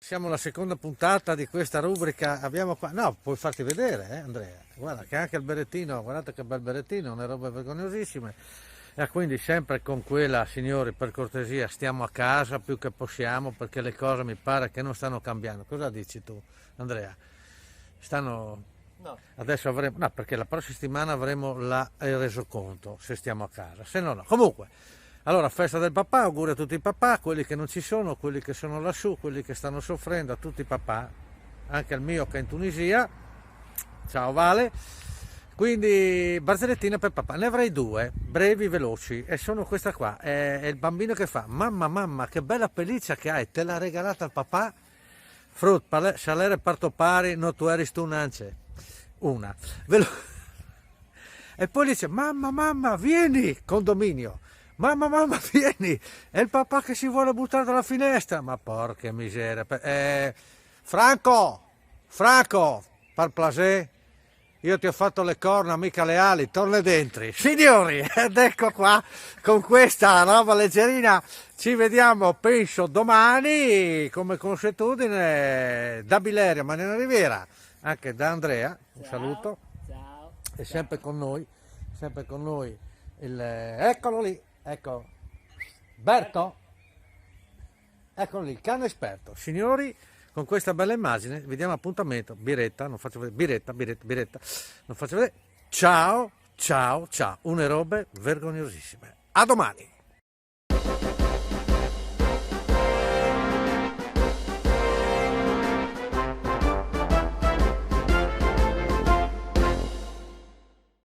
Siamo alla seconda puntata di questa rubrica. Abbiamo qua. No, puoi farti vedere, Andrea. Guarda che anche il berrettino, guardate che bel berrettino, una roba vergognosissime. E quindi sempre con quella, signori, per cortesia, stiamo a casa più che possiamo perché le cose mi pare che non stanno cambiando. Cosa dici tu, Andrea? Stanno. No, Adesso avremo. No, perché la prossima settimana avremo il resoconto se stiamo a casa. Se no, no. Comunque. Allora, festa del papà, auguri a tutti i papà, quelli che non ci sono, quelli che sono lassù, quelli che stanno soffrendo, a tutti i papà, anche al mio che è in Tunisia. Ciao Vale. Quindi barzellettina per papà, ne avrei due, brevi, veloci, e sono questa qua, è il bambino che fa, mamma, che bella pelliccia che hai, te l'ha regalata al papà? Frut, salere parto pari, no tu eri tu nance. Una. E poi dice, mamma, vieni, condominio. Mamma, vieni, è il papà che si vuole buttare dalla finestra. Ma porca miseria. Franco, par plaisir, io ti ho fatto le corna, mica le ali, torna dentro. Signori, ed ecco qua, con questa roba leggerina, ci vediamo, penso, domani, come consuetudine, da Bileria, Mariano Riviera, anche da Andrea, un saluto, ciao. è sempre con noi, eccolo lì. Ecco, Berto, eccolo lì, il cane esperto. Signori, con questa bella immagine, vediamo appuntamento. Biretta, non faccio vedere, biretta, non faccio vedere. Ciao, une robe vergognosissime. A domani!